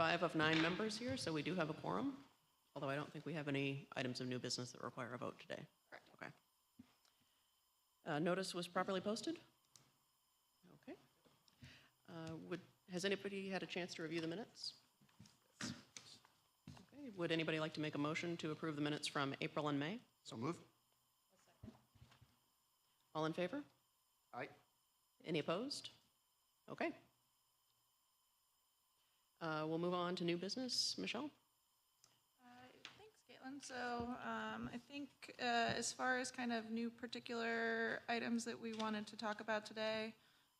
5 of 9 members here, so we do have a quorum, although I don't think we have any items of new business that require a vote today. Correct. Okay. Notice was properly posted? Okay. Has anybody had a chance to review the minutes? Okay. Would anybody like to make a motion to approve the minutes from April and May? So move. All in favor? Aye. Any opposed? Okay. We'll move on to new business. Michelle? Thanks, Caitlin. So I think as far as kind of new particular items that we wanted to talk about today,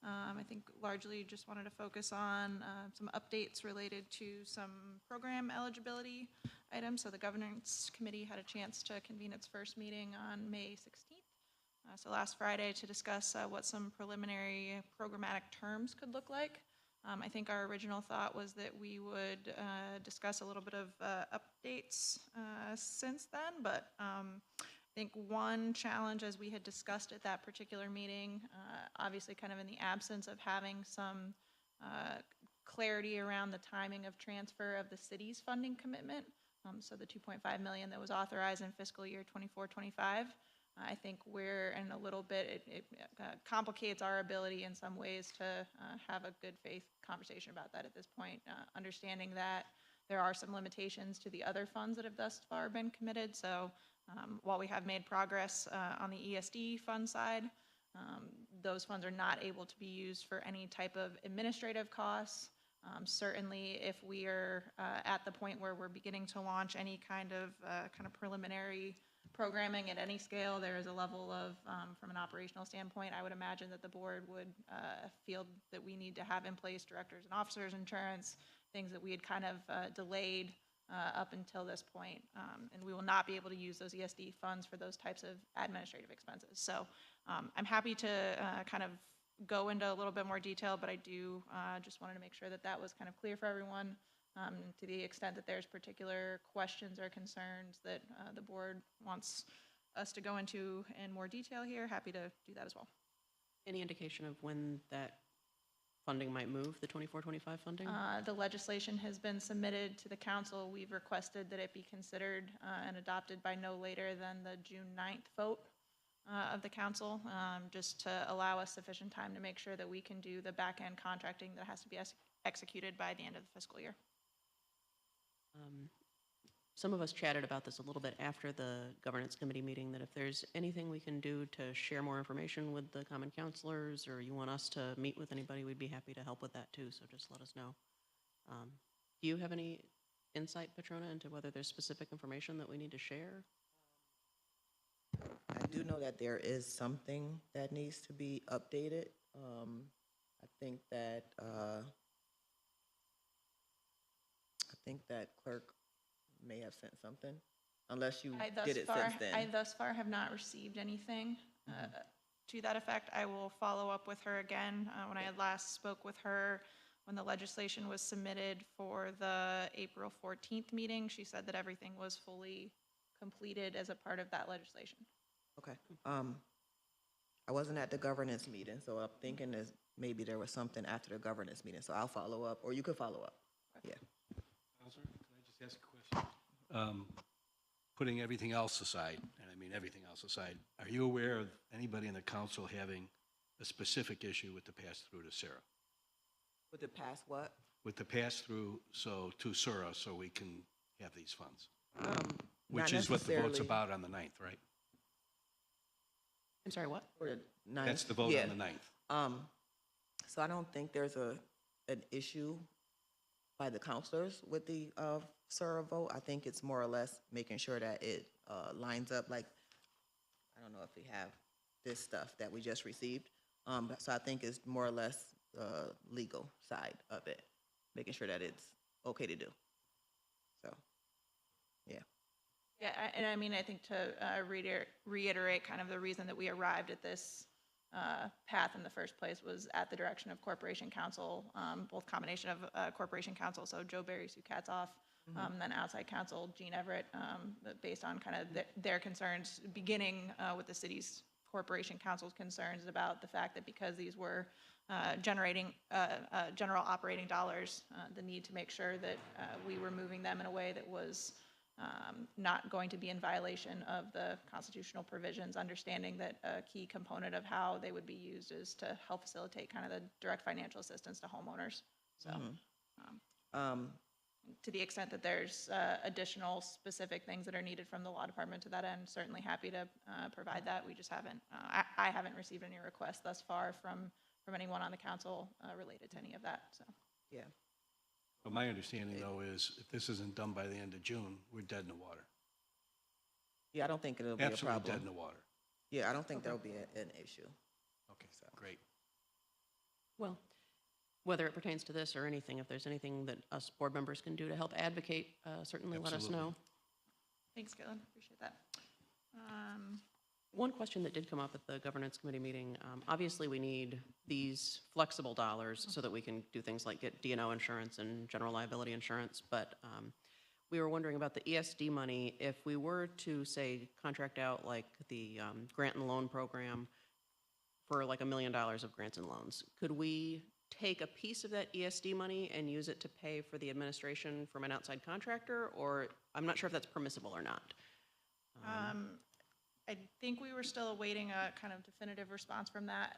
I think largely just wanted to focus on some updates related to some program eligibility items. So the governance committee had a chance to convene its first meeting on May 16th. So last Friday to discuss what some preliminary programmatic terms could look like. I think our original thought was that we would discuss a little bit of updates since then, but I think one challenge, as we had discussed at that particular meeting, obviously kind of in the absence of having some clarity around the timing of transfer of the city's funding commitment, so the $2.5 million that was authorized in fiscal year 24-25, I think we're in a little bit, it complicates our ability in some ways to have a good faith conversation about that at this point, understanding that there are some limitations to the other funds that have thus far been committed. So while we have made progress on the ESD fund side, those funds are not able to be used for any type of administrative costs. Certainly if we are at the point where we're beginning to launch any kind of preliminary programming at any scale, there is a level of, from an operational standpoint, I would imagine that the board would feel that we need to have in place directors and officers insurance, things that we had kind of delayed up until this point. And we will not be able to use those ESD funds for those types of administrative expenses. So I'm happy to kind of go into a little bit more detail, but I do just wanted to make sure that that was kind of clear for everyone. To the extent that there's particular questions or concerns that the board wants us to go into in more detail here, happy to do that as well. Any indication of when that funding might move, the 24-25 funding? The legislation has been submitted to the council. We've requested that it be considered and adopted by no later than the June 9th vote of the council, just to allow us sufficient time to make sure that we can do the back-end contracting that has to be executed by the end of the fiscal year. Some of us chatted about this a little bit after the governance committee meeting, that if there's anything we can do to share more information with the common councilors, or you want us to meet with anybody, we'd be happy to help with that too, so just let us know. Do you have any insight, Petrona, into whether there's specific information that we need to share? I do know that there is something that needs to be updated. I think that clerk may have sent something, unless you did it since then. I thus far have not received anything to that effect. I will follow up with her again. When I had last spoke with her, when the legislation was submitted for the April 14th meeting, she said that everything was fully completed as a part of that legislation. Okay. I wasn't at the governance meeting, so I'm thinking that maybe there was something after the governance meeting, so I'll follow up, or you could follow up. Yeah. Counselor, can I just ask a question? Putting everything else aside, and I mean everything else aside, are you aware of anybody in the council having a specific issue with the pass-through to Sarah? With the pass what? With the pass-through to Sarah, so we can have these funds? Which is what the vote's about on the 9th, right? I'm sorry, what? Or the 9th. That's the vote on the 9th. So I don't think there's an issue by the counselors with the SURA vote. I think it's more or less making sure that it lines up. Like, I don't know if we have this stuff that we just received. So I think it's more or less legal side of it, making sure that it's okay to do. So, yeah. Yeah, and I mean, I think to reiterate kind of the reason that we arrived at this path in the first place was at the direction of Corporation Counsel, both combination of Corporation Counsel, so Joe Barry, Sue Katzoff, then outside counsel, Gene Everett, based on kind of their concerns, beginning with the city's Corporation Counsel's concerns about the fact that because these were generating general operating dollars, the need to make sure that we were moving them in a way that was not going to be in violation of the constitutional provisions, understanding that a key component of how they would be used is to help facilitate kind of the direct financial assistance to homeowners. So to the extent that there's additional specific things that are needed from the law department to that end, certainly happy to provide that. We just haven't, I haven't received any requests thus far from anyone on the council related to any of that, so. Yeah. But my understanding, though, is if this isn't done by the end of June, we're dead in the water. Yeah, I don't think it'll be a Absolutely dead problem. in the water. Yeah, I don't think there'll be an issue. Okay, great. Well, whether it pertains to this or anything, if there's anything that us board members can do to help advocate, certainly let us Absolutely. know. Thanks, Caitlin, appreciate that. One question that did come up at the governance committee meeting, obviously we need these flexible dollars so that we can do things like get D&O insurance and general liability insurance, but we were wondering about the ESD money. If we were to, say, contract out like the grant and loan program for like $1 million of grants and loans, could we take a piece of that ESD money and use it to pay for the administration from an outside contractor? Or I'm not sure if that's permissible or not. I think we were still awaiting a kind of definitive response from that,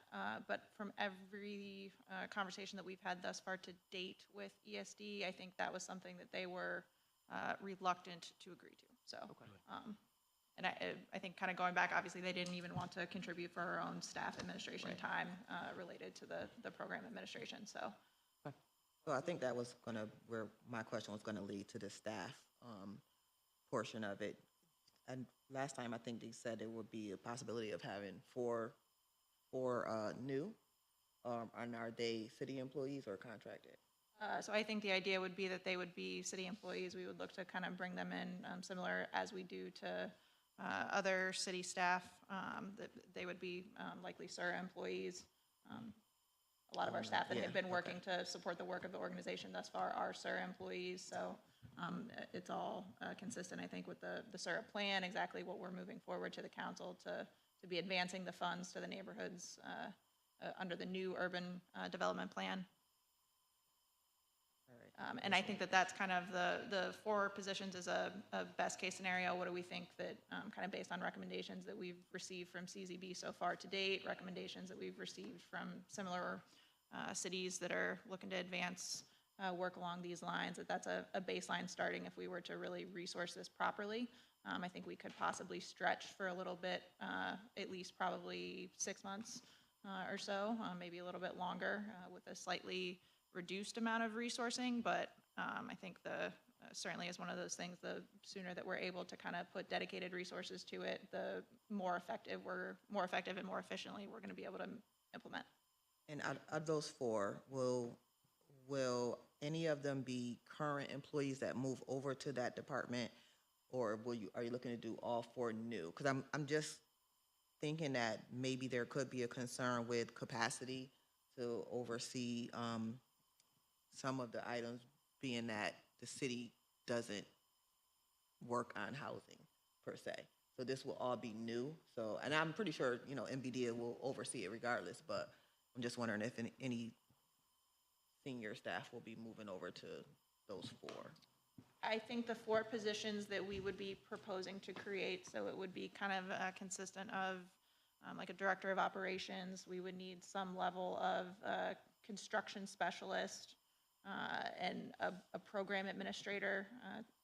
but from every conversation that we've had thus far to date with ESD, I think that was something that they were reluctant to agree to. So, and I think kind of going back, obviously they didn't even want to contribute for our own staff administration time related to the program administration. So, So I think that was where my question was gonna lead to the staff portion of it. And last time, I think they said there would be a possibility of having four new, and are they city employees or contracted? so I think the idea would be that they would be city employees. We would look to kind of bring them in similar as we do to other city staff. That they would be likely SIR employees. A lot of our staff that have been working to support the work of the organization thus far are SIR employees. So it's all consistent, I think, with the SIR plan, exactly what we're moving forward to the council to be advancing the funds to the neighborhoods under the new urban development plan. And I think that that's kind of the 4 positions is a best case scenario. What do we think that kind of based on recommendations that we've received from CZB so far to date, recommendations that we've received from similar cities that are looking to advance work along these lines, that's a baseline starting if we were to really resource this properly. I think we could possibly stretch for a little bit, at least probably 6 months or so, maybe a little bit longer with a slightly reduced amount of resourcing, but I think certainly is one of those things, the sooner that we're able to kind of put dedicated resources to it, the more effective and more efficiently we're going to be able to implement. And out of those 4, will any of them be current employees that move over to that department, or are you looking to do all 4 new? Because I'm just thinking that maybe there could be a concern with capacity to oversee some of the items, being that the city doesn't work on housing per se. So this will all be new. So, and I'm pretty sure, MBDA will oversee it regardless, but I'm just wondering if any senior staff will be moving over to those 4. I think the 4 positions that we would be proposing to create, so it would be kind of consistent of like a director of operations. We would need some level of construction specialist and a program administrator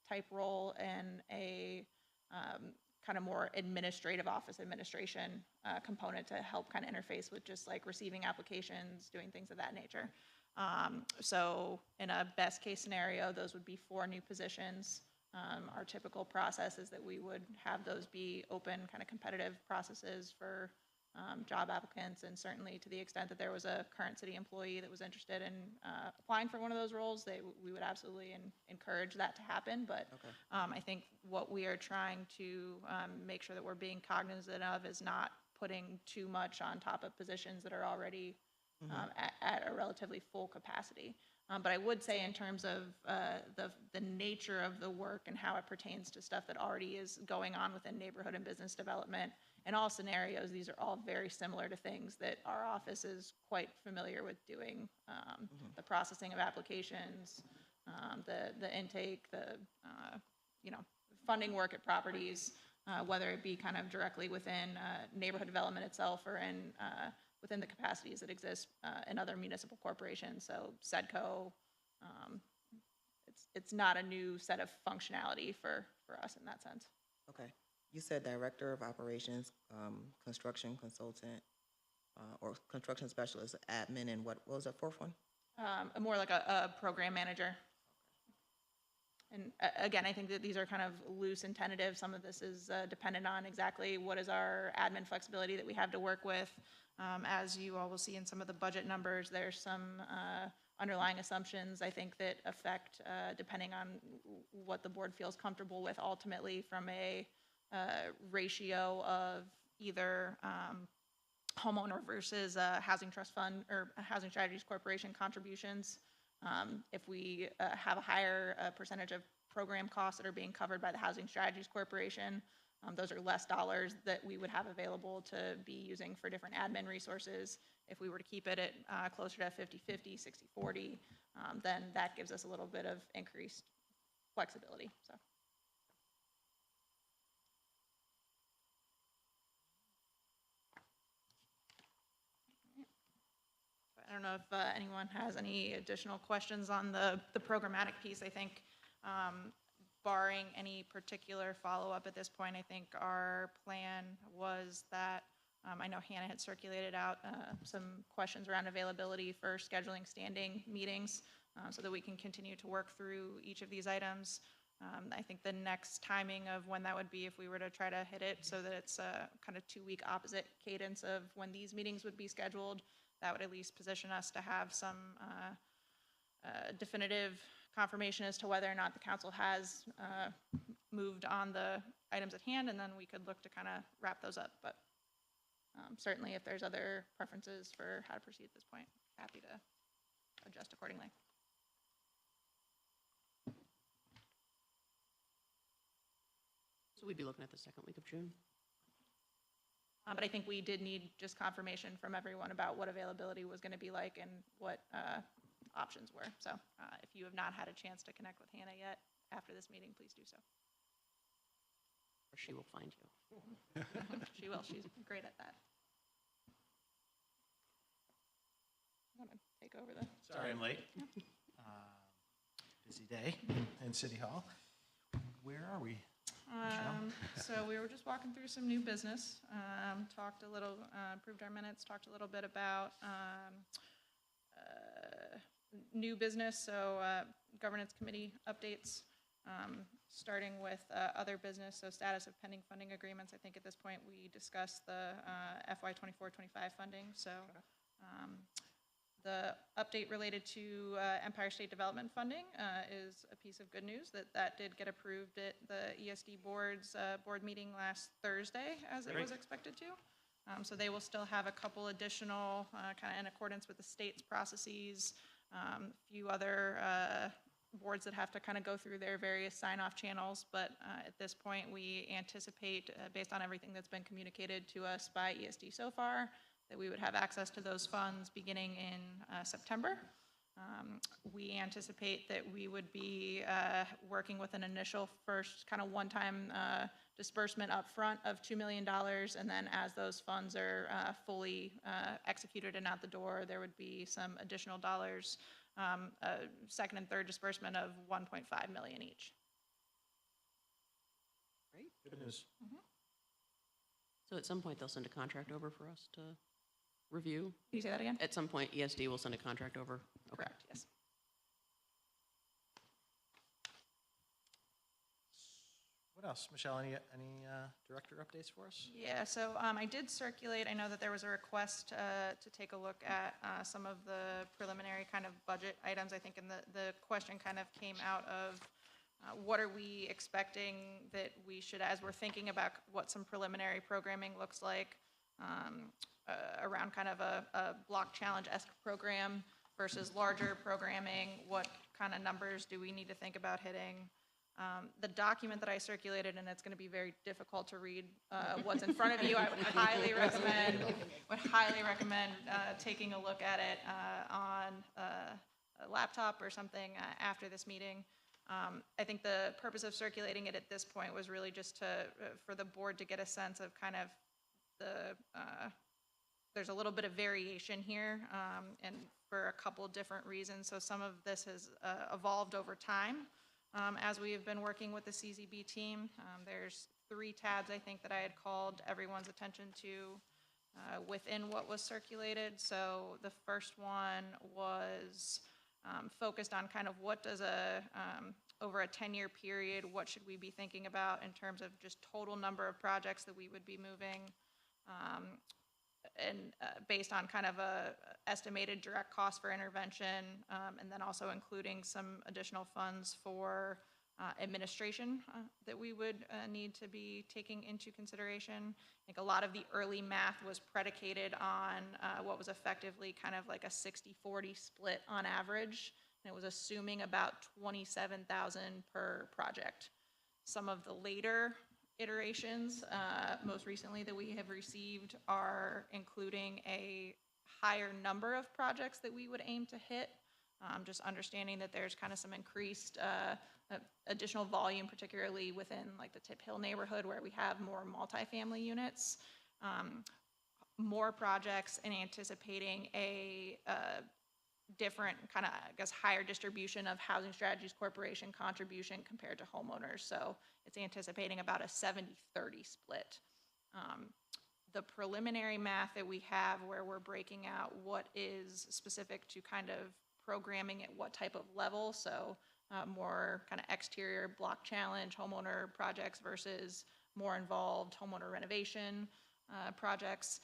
type role, and a kind of more administrative office administration component to help kind of interface with just like receiving applications, doing things of that nature. So in a best case scenario, those would be 4 new positions. Our typical process is that we would have those be open, kind of competitive processes for job applicants, and certainly to the extent that there was a current city employee that was interested in applying for one of those roles, we would absolutely encourage that to happen. But I think what we are trying to make sure that we're being cognizant of is not putting too much on top of positions that are already at a relatively full capacity. But I would say in terms of the nature of the work and how it pertains to stuff that already is going on within neighborhood and business development, in all scenarios, these are all very similar to things that our office is quite familiar with doing. The processing of applications, the intake, you know, funding work at properties, whether it be kind of directly within neighborhood development itself or within the capacities that exist in other municipal corporations. So SEDCO, it's not a new set of functionality for us in that sense. Okay. You said Director of Operations, Construction Consultant, or Construction Specialist, Admin, and what was the fourth one? More like a program manager. And again, I think that these are kind of loose and tentative. Some of this is dependent on exactly what is our admin flexibility that we have to work with. As you all will see in some of the budget numbers, there's some underlying assumptions, I think, that affect, depending on what the board feels comfortable with ultimately from a ratio of either homeowner versus housing trust fund or housing strategies corporation contributions. If we have a higher percentage of program costs that are being covered by the Housing Strategies Corporation, those are less dollars that we would have available to be using for different admin resources. If we were to keep it at closer to 50-50, 60-40, then that gives us a little bit of increased flexibility. So. I don't know if anyone has any additional questions on the programmatic piece. I think barring any particular follow-up at this point, I think our plan was that I know Hannah had circulated out some questions around availability for scheduling standing meetings so that we can continue to work through each of these items. I think the next timing of when that would be, if we were to try to hit it so that it's a kind of 2-week opposite cadence of when these meetings would be scheduled, that would at least position us to have some definitive confirmation as to whether or not the council has moved on the items at hand, and then we could look to kind of wrap those up. But certainly if there's other preferences for how to proceed at this point, happy to adjust accordingly. So we'd be looking at the second week of June? But I think we did need just confirmation from everyone about what availability was going to be like and what options were. So if you have not had a chance to connect with Hannah yet after this meeting, please do so. Or she will find you. She will. She's great at that. I'm going to take over the... Sorry I'm late. Busy day in City Hall. Where are we? So we were just walking through some new business, talked a little, approved our minutes, talked a little bit about new business, so governance committee updates, starting with other business, so status of pending funding agreements. I think at this point we discussed the FY 24-25 funding, so the update related to Empire State Development funding is a piece of good news that did get approved at the ESD board's board meeting last Thursday, as it was expected to. So they will still have a couple additional, kind of in accordance with the state's processes, a few other boards that have to kind of go through their various sign-off channels. But at this point, we anticipate, based on everything that's been communicated to us by ESD so far, that we would have access to those funds beginning in September. We anticipate that we would be working with an initial first kind of one-time disbursement up front of $2 million, and then as those funds are fully executed and out the door, there would be some additional dollars, second and third disbursement of $1.5 million each. Great. Good news. So at some point, they'll send a contract over for us to review? Can you say that again? At some point, ESD will send a contract over? Okay. Correct, yes. What else? Michelle, any director updates for us? Yeah, so I did circulate, I know that there was a request to take a look at some of the preliminary kind of budget items, I think, and the question kind of came out of what are we expecting that we should, as we're thinking about what some preliminary programming looks like around kind of a block challenge-esque program versus larger programming, what kind of numbers do we need to think about hitting? The document that I circulated, and it's going to be very difficult to read what's in front of you, I would highly recommend taking a look at it on a laptop or something after this meeting. I think the purpose of circulating it at this point was really just to, for the board to get a sense of kind of there's a little bit of variation here, and for a couple different reasons. So some of this has evolved over time as we have been working with the CZB team. There's 3 tabs, I think, that I had called everyone's attention to within what was circulated. So the first one was focused on kind of what does over a 10-year period, what should we be thinking about in terms of just total number of projects that we would be moving, and based on kind of a estimated direct cost for intervention, and then also including some additional funds for administration that we would need to be taking into consideration. I think a lot of the early math was predicated on what was effectively kind of like a 60-40 split on average, and it was assuming about $27,000 per project. Some of the later iterations, most recently that we have received, are including a higher number of projects that we would aim to hit. Just understanding that there's kind of some increased additional volume, particularly within like the Tip Hill neighborhood where we have more multifamily units. More projects, and anticipating a different kind of, I guess, higher distribution of Housing Strategies Corporation contribution compared to homeowners. So it's anticipating about a 70-30 split. The preliminary math that we have, where we're breaking out what is specific to kind of programming at what type of level, so more kind of exterior block challenge homeowner projects versus more involved homeowner renovation projects,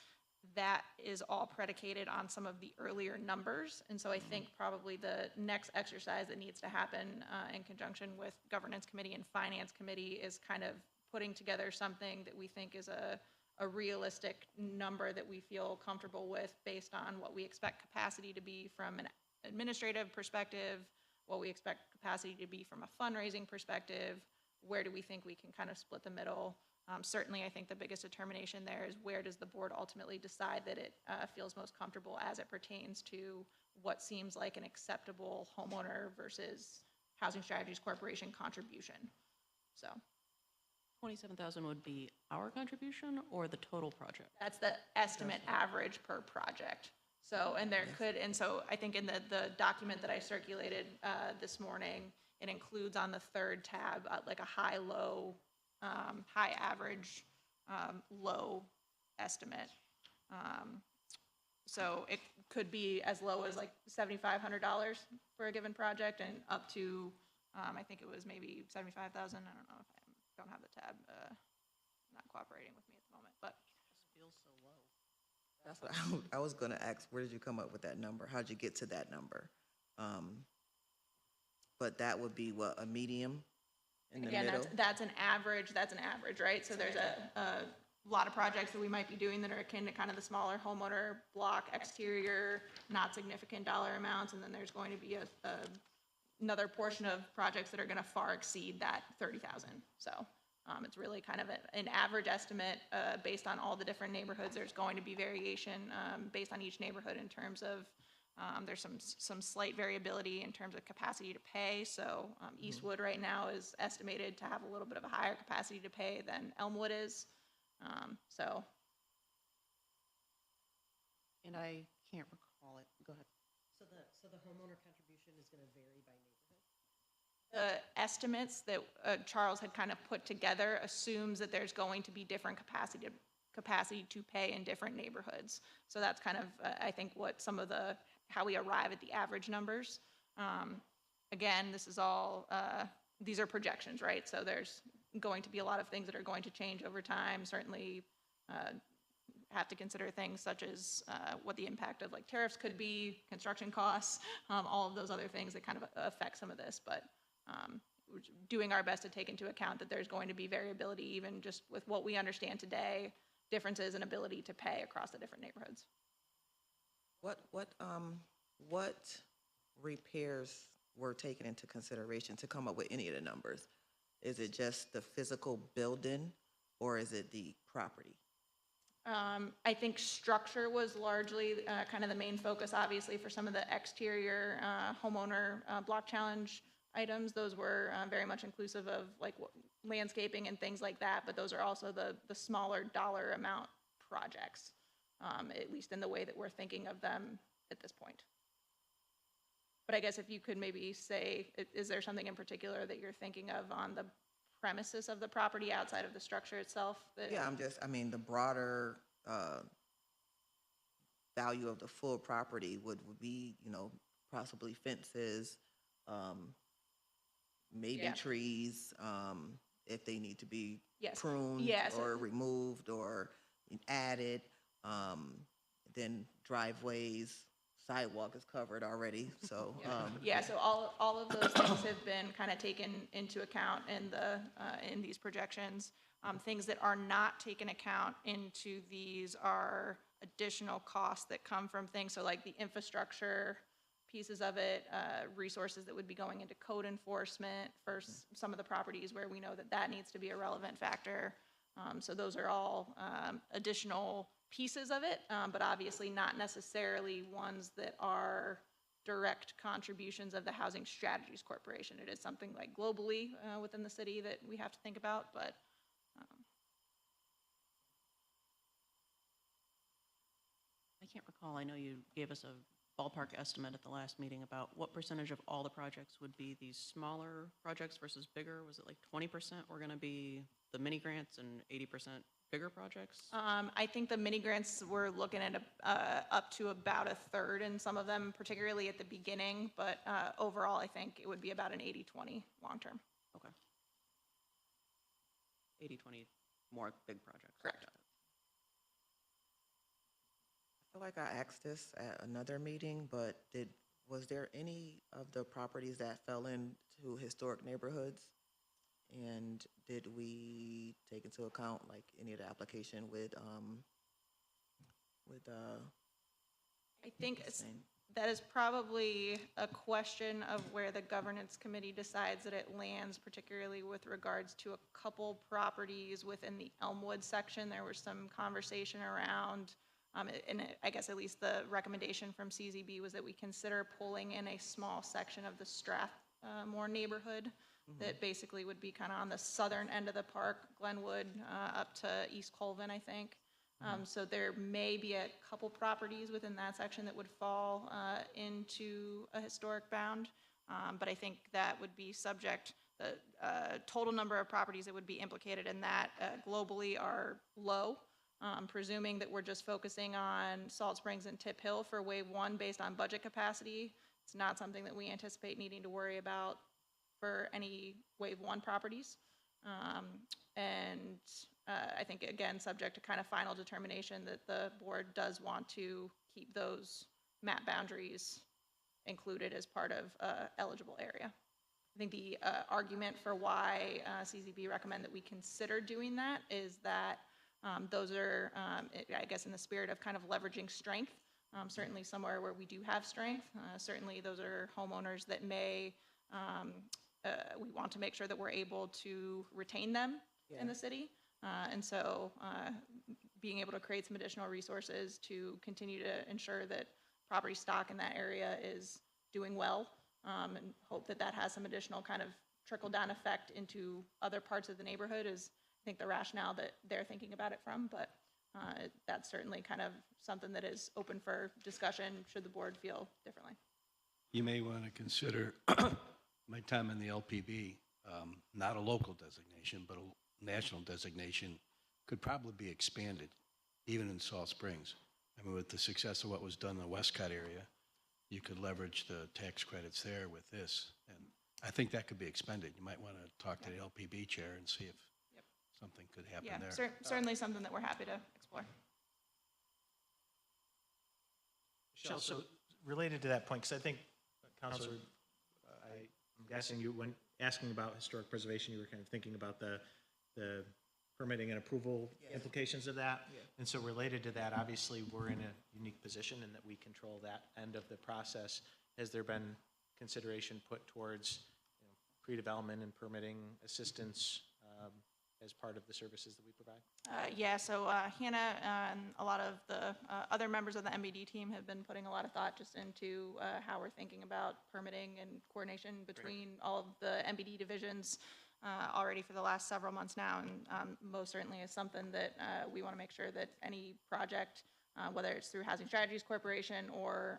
that is all predicated on some of the earlier numbers. And so I think probably the next exercise that needs to happen in conjunction with Governance Committee and Finance Committee is kind of putting together something that we think is a realistic number that we feel comfortable with based on what we expect capacity to be from an administrative perspective, what we expect capacity to be from a fundraising perspective, where do we think we can kind of split the middle. Certainly, I think the biggest determination there is where does the board ultimately decide that it feels most comfortable as it pertains to what seems like an acceptable homeowner versus Housing Strategies Corporation contribution. So 27,000 would be our contribution or the total project? that's the estimate average per project. So, and there could, and so I think in the document that I circulated this morning, it includes on the 3rd tab like a high, low, high average, low estimate. So it could be as low as like $7,500 for a given project, and up to, I think it was maybe 75,000. I don't know if I don't have the tab, not cooperating with me at the moment, but. Feels so low. That's what I was gonna ask, where did you come up with that number? How'd you get to that number? But that would be what, a medium in the Again, middle? that's an average, right? So there's a lot of projects that we might be doing that are akin to kind of the smaller homeowner block, exterior, not significant dollar amounts, and then there's going to be another portion of projects that are gonna far exceed that 30,000. So it's really kind of an average estimate based on all the different neighborhoods. There's going to be variation based on each neighborhood in terms of there's some slight variability in terms of capacity to pay. So Eastwood right now is estimated to have a little bit of a higher capacity to pay than Elmwood is. So. And I can't recall it. Go ahead. So the homeowner contribution is going to vary by neighborhood? The estimates that Charles had kind of put together assumes that there's going to be different capacity to pay in different neighborhoods. So that's kind of, I think, what some of how we arrive at the average numbers. Again, this is all, these are projections, right? So there's going to be a lot of things that are going to change over time. Certainly have to consider things such as what the impact of like tariffs could be, construction costs, all of those other things that kind of affect some of this. But we're doing our best to take into account that there's going to be variability, even just with what we understand today, differences in ability to pay across the different neighborhoods. What repairs were taken into consideration to come up with any of the numbers? Is it just the physical building, or is it the property? I think structure was largely kind of the main focus, obviously, for some of the exterior homeowner block challenge items. Those were very much inclusive of like landscaping and things like that, but those are also the smaller dollar amount projects, at least in the way that we're thinking of them at this point. But I guess if you could maybe say, is there something in particular that you're thinking of on the premises of the property outside of the structure itself? Yeah, I mean, the broader value of the full property would be, possibly fences, maybe Yeah. trees, if they need to be Yes. pruned Yes. or removed or added. Then driveways, sidewalk is covered already, so. Yeah, so all of those things have been kind of taken into account in these projections. Things that are not taken account into these are additional costs that come from things, so like the infrastructure pieces of it, resources that would be going into code enforcement for some of the properties where we know that that needs to be a relevant factor. So those are all additional pieces of it, but obviously not necessarily ones that are direct contributions of the Housing Strategies Corporation. It is something like globally within the city that we have to think about, but I can't recall, I know you gave us a ballpark estimate at the last meeting about what percentage of all the projects would be these smaller projects versus bigger? Was it like 20% were gonna be the mini grants and 80% bigger projects? I think the mini grants, we're looking at up to about a third in some of them, particularly at the beginning, but overall, I think it would be about an 80-20 long-term. Okay. 80-20 more big projects. Correct. Got it. I feel like I asked this at another meeting, but was there any of the properties that fell into historic neighborhoods? And did we take into account like any of the application with I think what's his name? that is probably a question of where the governance committee decides that it lands, particularly with regards to a couple properties within the Elmwood section. There was some conversation around, and I guess at least the recommendation from CZB was that we consider pulling in a small section of the Strathmore neighborhood that basically would be kind of on the southern end of the park, Glenwood, up to East Colvin, I think. So there may be a couple properties within that section that would fall into a historic bound, but I think that would be subject, the total number of properties that would be implicated in that globally are low. Presuming that we're just focusing on Salt Springs and Tip Hill for Wave 1 based on budget capacity, it's not something that we anticipate needing to worry about for any Wave 1 properties. I think, again, subject to kind of final determination that the board does want to keep those map boundaries included as part of eligible area. I think the argument for why CZB recommend that we consider doing that is that those are, I guess, in the spirit of kind of leveraging strength, certainly somewhere where we do have strength. Certainly those are homeowners that may, we want to make sure that we're able to retain them in the city. And so being able to create some additional resources to continue to ensure that property stock in that area is doing well, and hope that that has some additional kind of trickle-down effect into other parts of the neighborhood is, I think, the rationale that they're thinking about it from. But that's certainly kind of something that is open for discussion should the board feel differently. You may want to consider, my time in the LPB, not a local designation, but a national designation could probably be expanded, even in Salt Springs. I mean, with the success of what was done in the Westcott area, you could leverage the tax credits there with this. And I think that could be expended. You might want to talk to the LPB chair and see if something could happen Yeah, there. certainly something that we're happy to explore. Michelle, so related to that point, because I think, Counselor, I'm guessing you, when asking about historic preservation, you were kind of thinking about the permitting and approval implications of that. And so related to that, obviously, we're in a unique position in that we control that end of the process. Has there been consideration put towards pre-development and permitting assistance as part of the services that we provide? Yeah, so Hannah and a lot of the other members of the MBD team have been putting a lot of thought just into how we're thinking about permitting and coordination between all of the MBD divisions already for the last several months now, and most certainly is something that we want to make sure that any project, whether it's through Housing Strategies Corporation or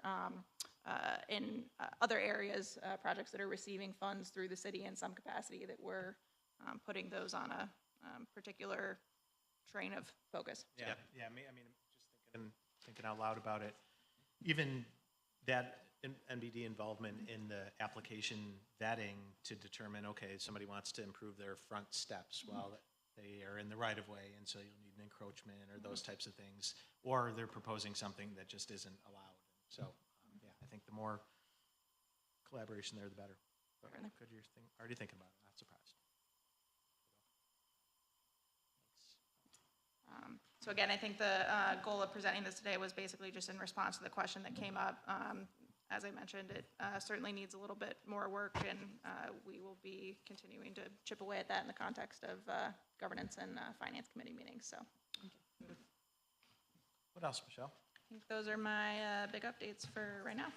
in other areas, projects that are receiving funds through the city in some capacity, that we're putting those on a particular train of focus. Yeah, I mean, just thinking out loud about it. Even that NBD involvement in the application vetting to determine, okay, somebody wants to improve their front steps while they are in the right of way, and so you'll need an encroachment or those types of things, or they're proposing something that just isn't allowed. So, yeah, I think the more collaboration there, the better. But Certainly. good, you're already thinking about it. Not surprised. So again, I think the goal of presenting this today was basically just in response to the question that came up. As I mentioned, it certainly needs a little bit more work, and we will be continuing to chip away at that in the context of governance and finance committee meetings. So What else, Michelle? I think those are my big updates for right now.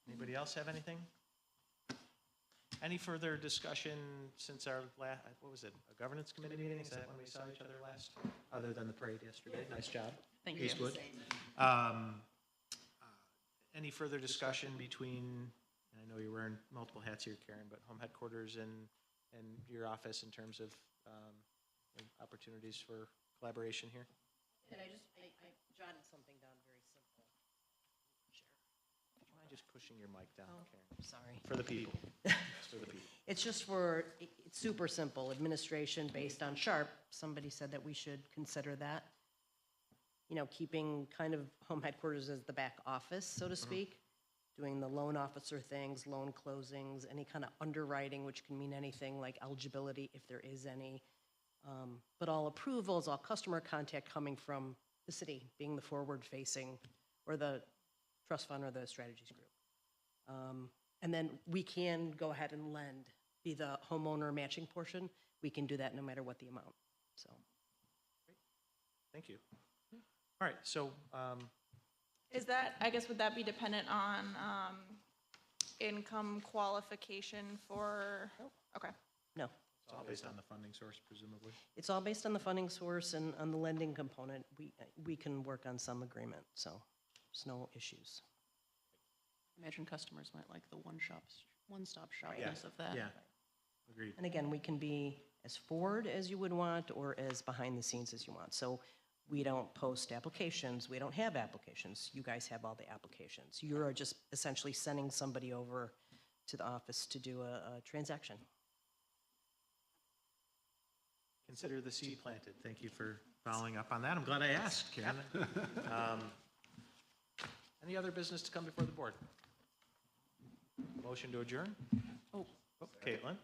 Anybody else have anything? Any further discussion since our last, what was it, a governance committee meeting? Is that when we saw each other last? Other than the parade yesterday? Nice job. Thank you. Eastwood. Any further discussion between, and I know you're wearing multiple hats here, Karen, but home headquarters and your office in terms of opportunities for collaboration here? And I jotted something down very simple. Why just pushing your mic down, Karen? Sorry. For the people. It's for the people. It's just it's super simple, administration based on Sharp. Somebody said that we should consider that. You know, keeping kind of home headquarters as the back office, so to speak, doing the loan officer things, loan closings, any kind of underwriting, which can mean anything like eligibility, if there is any. But all approvals, all customer contact coming from the city, being the forward-facing, or the trust fund or the strategies group. And then we can go ahead and lend, be the homeowner matching portion. We can do that no matter what the amount, so. Thank you. All right, so, Is that, I guess, would that be dependent on income qualification for, okay. No, it's all based on the funding source, presumably? it's all based on the funding source and on the lending component. We can work on some agreement, so there's no issues. Imagine customers might like the one-stop shopness of that. Yeah, agreed. And again, we can be as forward as you would want or as behind the scenes as you want. So we don't post applications. We don't have applications. You guys have all the applications. You're just essentially sending somebody over to the office to do a transaction. Consider the seed planted. Thank you for following up on that. I'm glad I asked, Karen. Any other business to come before the board? Motion to adjourn? Oh, Caitlin?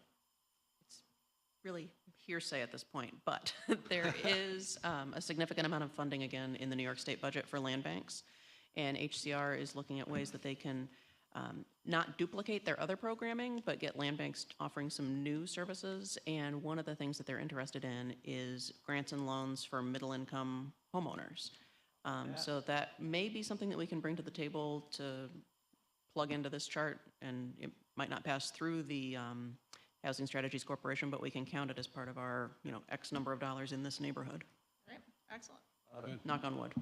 really hearsay at this point, but there is a significant amount of funding again in the New York State budget for land banks. And HCR is looking at ways that they can not duplicate their other programming, but get land banks offering some new services. And one of the things that they're interested in is grants and loans for middle-income homeowners. So that may be something that we can bring to the table to plug into this chart, and it might not pass through the Housing Strategies Corporation, but we can count it as part of our, X number of dollars in this neighborhood. All right, excellent. Knock on wood.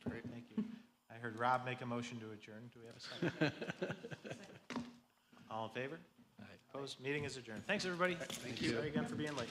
Great, thank you. I heard Rob make a motion to adjourn. Do we have a second? All in favor? Opposed? Meeting is adjourned. Thanks, everybody. Thank you. Sorry again for being late.